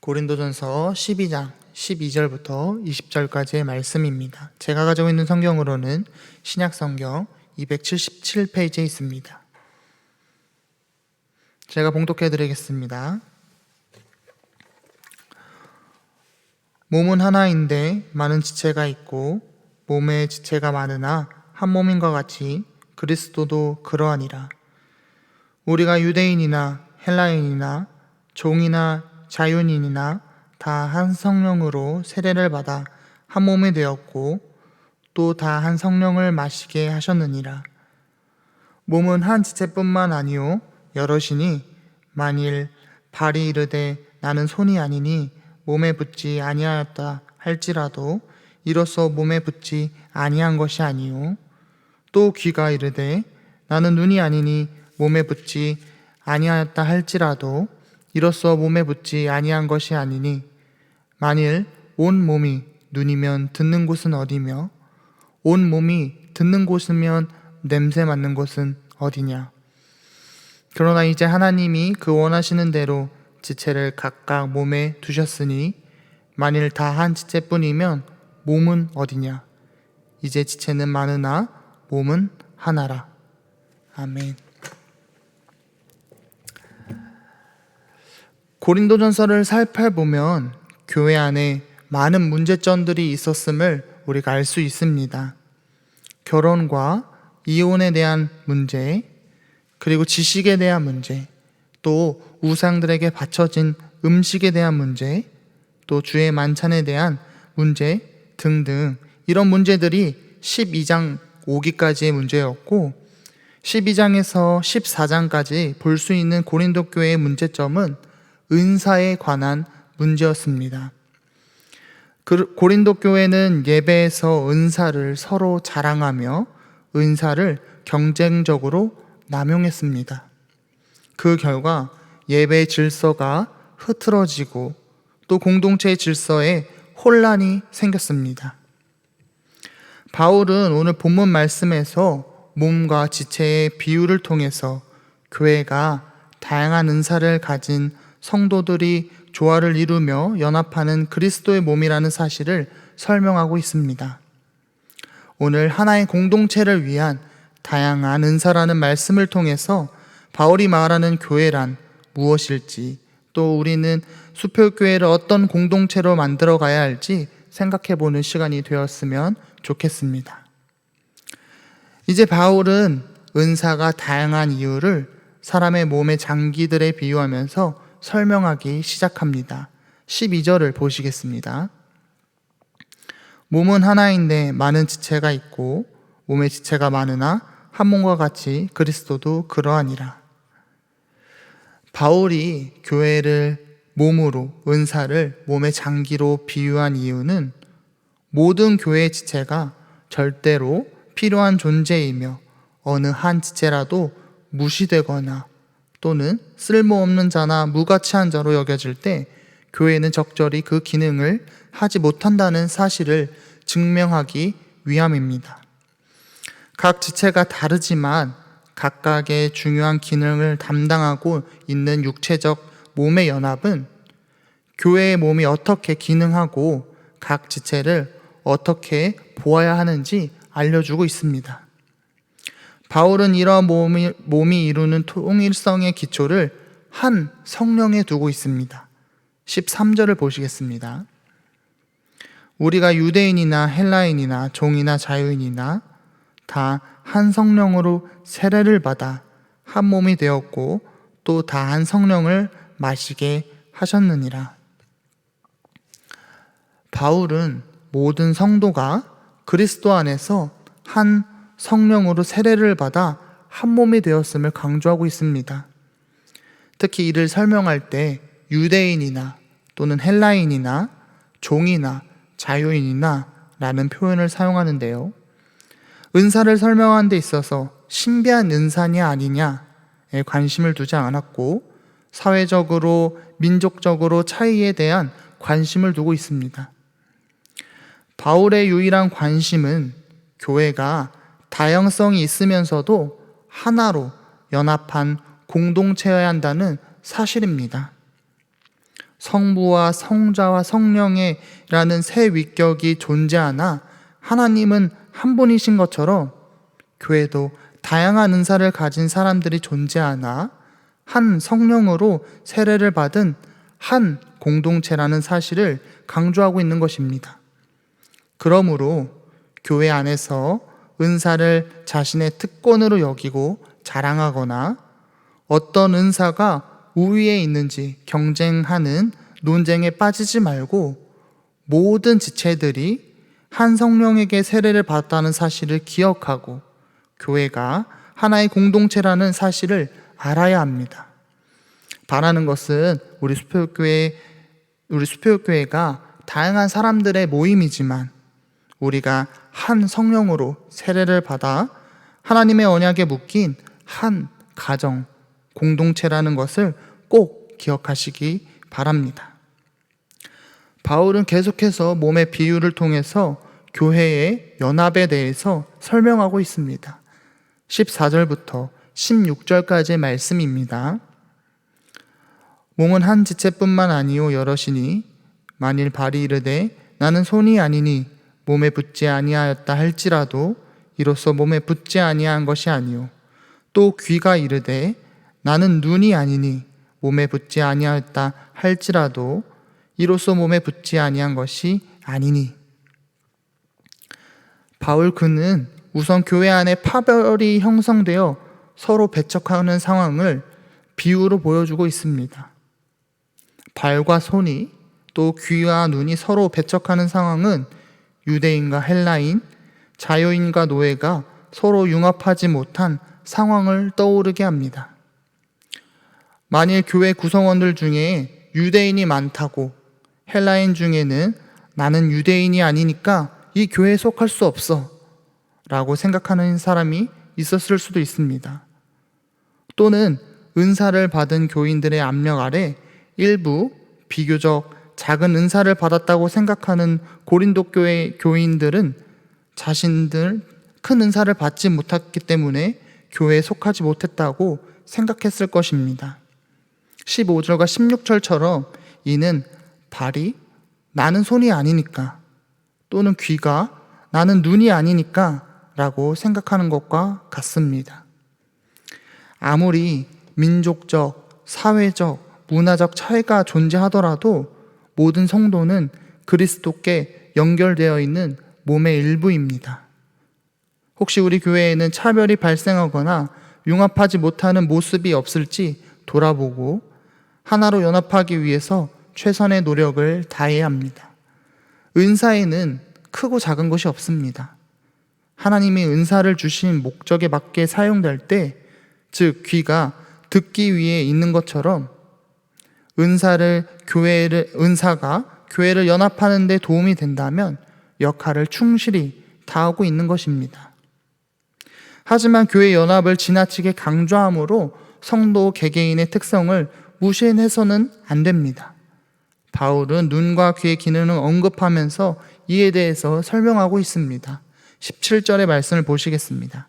고린도전서 12장 12절부터 20절까지의 말씀입니다. 제가 가지고 있는 성경으로는 신약성경 277페이지에 있습니다. 제가 봉독해 드리겠습니다. 몸은 하나인데 많은 지체가 있고 몸에 지체가 많으나 한 몸인 것 같이 그리스도도 그러하니라. 우리가 유대인이나 헬라인이나 종이나 자유인이나 다 한 성령으로 세례를 받아 한 몸이 되었고 또 다 한 성령을 마시게 하셨느니라. 몸은 한 지체뿐만 아니요 여럿이니 만일 발이 이르되 나는 손이 아니니 몸에 붙지 아니하였다 할지라도 이로써 몸에 붙지 아니한 것이 아니요 또 귀가 이르되 나는 눈이 아니니 몸에 붙지 아니하였다 할지라도 이로써 몸에 붙지 아니한 것이 아니니 만일 온 몸이 눈이면 듣는 곳은 어디며 온 몸이 듣는 곳이면 냄새 맡는 곳은 어디냐. 그러나 이제 하나님이 그 원하시는 대로 지체를 각각 몸에 두셨으니 만일 다 한 지체뿐이면 몸은 어디냐. 이제 지체는 많으나 몸은 하나라. 아멘. 고린도전서를 살펴보면 교회 안에 많은 문제점들이 있었음을 우리가 알 수 있습니다. 결혼과 이혼에 대한 문제, 그리고 지식에 대한 문제, 또 우상들에게 바쳐진 음식에 대한 문제, 또 주의 만찬에 대한 문제 등등, 이런 문제들이 12장 5기까지의 문제였고 12장에서 14장까지 볼 수 있는 고린도 교회의 문제점은 은사에 관한 문제였습니다. 고린도 교회는 예배에서 은사를 서로 자랑하며 은사를 경쟁적으로 남용했습니다. 그 결과 예배 질서가 흐트러지고 또 공동체의 질서에 혼란이 생겼습니다. 바울은 오늘 본문 말씀에서 몸과 지체의 비유를 통해서 교회가 다양한 은사를 가진 성도들이 조화를 이루며 연합하는 그리스도의 몸이라는 사실을 설명하고 있습니다. 오늘 하나의 공동체를 위한 다양한 은사라는 말씀을 통해서 바울이 말하는 교회란 무엇일지, 또 우리는 수표교회를 어떤 공동체로 만들어 가야 할지 생각해 보는 시간이 되었으면 좋겠습니다. 이제 바울은 은사가 다양한 이유를 사람의 몸의 장기들에 비유하면서 설명하기 시작합니다. 12절을 보시겠습니다. 몸은 하나인데 많은 지체가 있고 몸의 지체가 많으나 한 몸과 같이 그리스도도 그러하니라. 바울이 교회를 몸으로, 은사를 몸의 장기로 비유한 이유는 모든 교회의 지체가 절대로 필요한 존재이며 어느 한 지체라도 무시되거나 또는 쓸모없는 자나 무가치한 자로 여겨질 때 교회는 적절히 그 기능을 하지 못한다는 사실을 증명하기 위함입니다. 각 지체가 다르지만 각각의 중요한 기능을 담당하고 있는 육체적 몸의 연합은 교회의 몸이 어떻게 기능하고 각 지체를 어떻게 보아야 하는지 알려주고 있습니다. 바울은 이러한 몸이 이루는 통일성의 기초를 한 성령에 두고 있습니다. 13절을 보시겠습니다. 우리가 유대인이나 헬라인이나 종이나 자유인이나 다 한 성령으로 세례를 받아 한 몸이 되었고 또 다 한 성령을 마시게 하셨느니라. 바울은 모든 성도가 그리스도 안에서 한 성령으로 세례를 받아 한 몸이 되었음을 강조하고 있습니다. 특히 이를 설명할 때 유대인이나 또는 헬라인이나 종이나 자유인이나 라는 표현을 사용하는데요. 은사를 설명하는 데 있어서 신비한 은사냐 아니냐에 관심을 두지 않았고 사회적으로, 민족적으로 차이에 대한 관심을 두고 있습니다. 바울의 유일한 관심은 교회가 다양성이 있으면서도 하나로 연합한 공동체여야 한다는 사실입니다. 성부와 성자와 성령의라는 세 위격이 존재하나 하나님은 한 분이신 것처럼 교회도 다양한 은사를 가진 사람들이 존재하나 한 성령으로 세례를 받은 한 공동체라는 사실을 강조하고 있는 것입니다. 그러므로 교회 안에서 은사를 자신의 특권으로 여기고 자랑하거나 어떤 은사가 우위에 있는지 경쟁하는 논쟁에 빠지지 말고 모든 지체들이 한 성령에게 세례를 받았다는 사실을 기억하고 교회가 하나의 공동체라는 사실을 알아야 합니다. 바라는 것은 우리 수표교회가 다양한 사람들의 모임이지만 우리가 한 성령으로 세례를 받아 하나님의 언약에 묶인 한 가정, 공동체라는 것을 꼭 기억하시기 바랍니다. 바울은 계속해서 몸의 비유를 통해서 교회의 연합에 대해서 설명하고 있습니다. 14절부터 16절까지의 말씀입니다. 몸은 한 지체뿐만 아니요 여럿이니 만일 발이 이르되 나는 손이 아니니 몸에 붙지 아니하였다 할지라도 이로써 몸에 붙지 아니한 것이 아니요 또 귀가 이르되 나는 눈이 아니니 몸에 붙지 아니하였다 할지라도 이로써 몸에 붙지 아니한 것이 아니니. 바울 그는 우선 교회 안에 파벌이 형성되어 서로 배척하는 상황을 비유로 보여주고 있습니다. 발과 손이 또 귀와 눈이 서로 배척하는 상황은 유대인과 헬라인, 자유인과 노예가 서로 융합하지 못한 상황을 떠오르게 합니다. 만일 교회 구성원들 중에 유대인이 많다고 헬라인 중에는 나는 유대인이 아니니까 이 교회에 속할 수 없어 라고 생각하는 사람이 있었을 수도 있습니다. 또는 은사를 받은 교인들의 압력 아래 일부 비교적 작은 은사를 받았다고 생각하는 고린도 교회 교인들은 자신들 큰 은사를 받지 못했기 때문에 교회에 속하지 못했다고 생각했을 것입니다. 15절과 16절처럼 이는 발이 나는 손이 아니니까 또는 귀가 나는 눈이 아니니까 라고 생각하는 것과 같습니다. 아무리 민족적, 사회적, 문화적 차이가 존재하더라도 모든 성도는 그리스도께 연결되어 있는 몸의 일부입니다. 혹시 우리 교회에는 차별이 발생하거나 융합하지 못하는 모습이 없을지 돌아보고 하나로 연합하기 위해서 최선의 노력을 다해야 합니다. 은사에는 크고 작은 것이 없습니다. 하나님이 은사를 주신 목적에 맞게 사용될 때, 즉 귀가 듣기 위해 있는 것처럼 은사가 교회를 연합하는 데 도움이 된다면 역할을 충실히 다하고 있는 것입니다. 하지만 교회 연합을 지나치게 강조함으로 성도 개개인의 특성을 무시해서는 안 됩니다. 바울은 눈과 귀의 기능을 언급하면서 이에 대해서 설명하고 있습니다. 17절의 말씀을 보시겠습니다.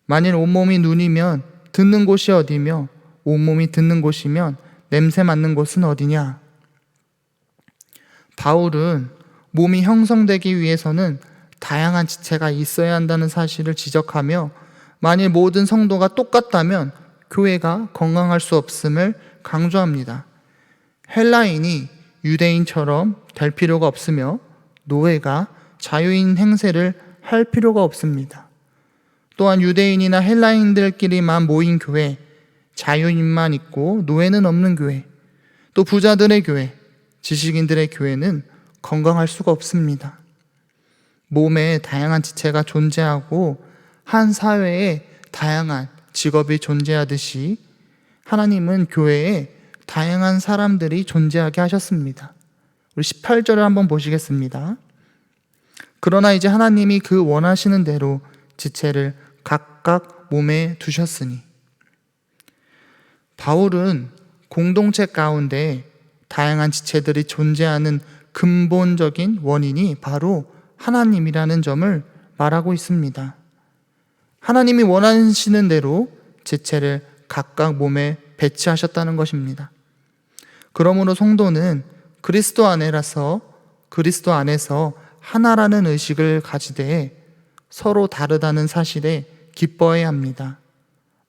만일 온몸이 눈이면 듣는 곳이 어디며 온몸이 듣는 곳이면 냄새 맡는 곳은 어디냐? 바울은 몸이 형성되기 위해서는 다양한 지체가 있어야 한다는 사실을 지적하며 만일 모든 성도가 똑같다면 교회가 건강할 수 없음을 강조합니다. 헬라인이 유대인처럼 될 필요가 없으며 노예가 자유인 행세를 할 필요가 없습니다. 또한 유대인이나 헬라인들끼리만 모인 교회, 자유인만 있고 노예는 없는 교회, 또 부자들의 교회, 지식인들의 교회는 건강할 수가 없습니다. 몸에 다양한 지체가 존재하고 한 사회에 다양한 직업이 존재하듯이 하나님은 교회에 다양한 사람들이 존재하게 하셨습니다. 우리 18절을 한번 보시겠습니다. 그러나 이제 하나님이 그 원하시는 대로 지체를 각각 몸에 두셨으니. 바울은 공동체 가운데 다양한 지체들이 존재하는 근본적인 원인이 바로 하나님이라는 점을 말하고 있습니다. 하나님이 원하시는 대로 지체를 각각 몸에 배치하셨다는 것입니다. 그러므로 성도는 그리스도 안에서 하나라는 의식을 가지되 서로 다르다는 사실에 기뻐해야 합니다.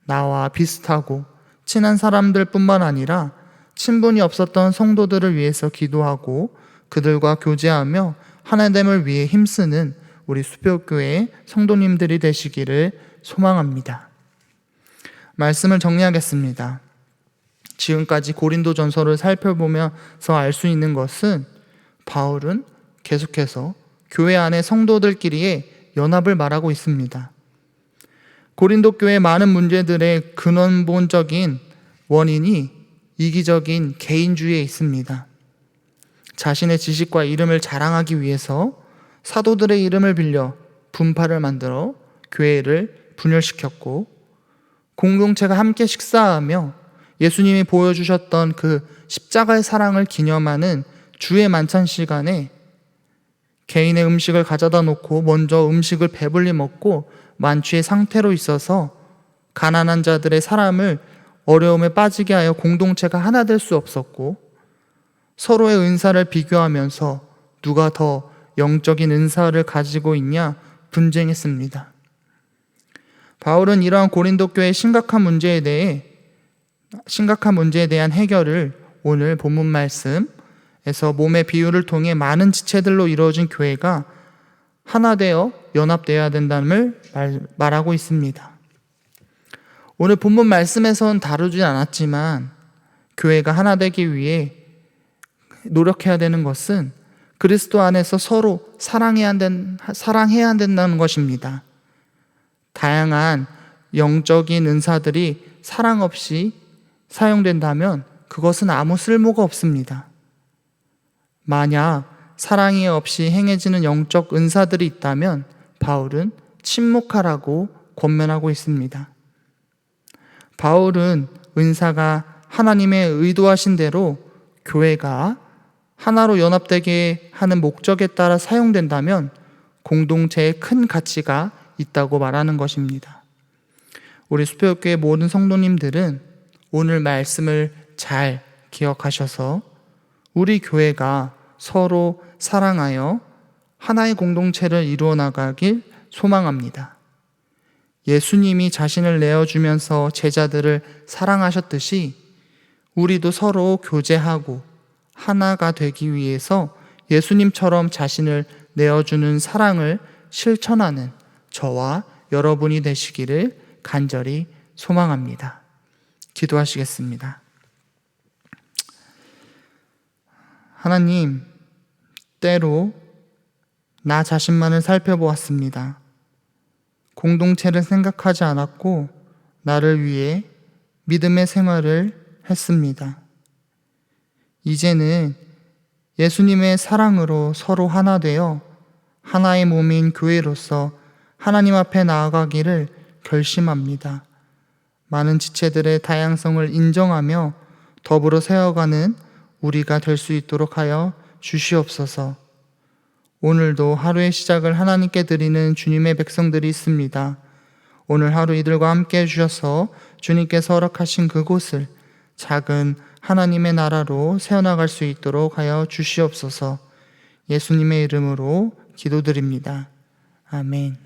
나와 비슷하고 친한 사람들 뿐만 아니라 친분이 없었던 성도들을 위해서 기도하고 그들과 교제하며 하나됨을 위해 힘쓰는 우리 수표교회 성도님들이 되시기를 소망합니다. 말씀을 정리하겠습니다. 지금까지 고린도전서를 살펴보면서 알 수 있는 것은 바울은 계속해서 교회 안의 성도들끼리의 연합을 말하고 있습니다. 고린도 교회의 많은 문제들의 근원적인 원인이 이기적인 개인주의에 있습니다. 자신의 지식과 이름을 자랑하기 위해서 사도들의 이름을 빌려 분파를 만들어 교회를 분열시켰고, 공동체가 함께 식사하며 예수님이 보여주셨던 그 십자가의 사랑을 기념하는 주의 만찬 시간에 개인의 음식을 가져다 놓고 먼저 음식을 배불리 먹고 만취의 상태로 있어서 가난한 자들의 사람을 어려움에 빠지게 하여 공동체가 하나 될 수 없었고, 서로의 은사를 비교하면서 누가 더 영적인 은사를 가지고 있냐 분쟁했습니다. 바울은 이러한 고린도 교회의 심각한 문제에 대한 해결을 오늘 본문 말씀에서 몸의 비유를 통해 많은 지체들로 이루어진 교회가 하나 되어 연합되어야 된다는 말하고 있습니다. 오늘 본문 말씀에서는 다루지 않았지만 교회가 하나 되기 위해 노력해야 되는 것은 그리스도 안에서 서로 사랑해야 된다는 것입니다. 다양한 영적인 은사들이 사랑 없이 사용된다면 그것은 아무 쓸모가 없습니다. 만약 사랑이 없이 행해지는 영적 은사들이 있다면 바울은 침묵하라고 권면하고 있습니다. 바울은 은사가 하나님의 의도하신 대로 교회가 하나로 연합되게 하는 목적에 따라 사용된다면 공동체에 큰 가치가 있다고 말하는 것입니다. 우리 수표교회 모든 성도님들은 오늘 말씀을 잘 기억하셔서 우리 교회가 서로 사랑하여 하나의 공동체를 이루어 나가길 소망합니다. 예수님이 자신을 내어주면서 제자들을 사랑하셨듯이 우리도 서로 교제하고 하나가 되기 위해서 예수님처럼 자신을 내어주는 사랑을 실천하는 저와 여러분이 되시기를 간절히 소망합니다. 기도하시겠습니다. 하나님, 때로 나 자신만을 살펴보았습니다. 공동체를 생각하지 않았고 나를 위해 믿음의 생활을 했습니다. 이제는 예수님의 사랑으로 서로 하나 되어 하나의 몸인 교회로서 하나님 앞에 나아가기를 결심합니다. 많은 지체들의 다양성을 인정하며 더불어 세워가는 우리가 될 수 있도록 하여 주시옵소서. 오늘도 하루의 시작을 하나님께 드리는 주님의 백성들이 있습니다. 오늘 하루 이들과 함께 해주셔서 주님께서 허락하신 그곳을 작은 하나님의 나라로 세워나갈 수 있도록 하여 주시옵소서. 예수님의 이름으로 기도드립니다. 아멘.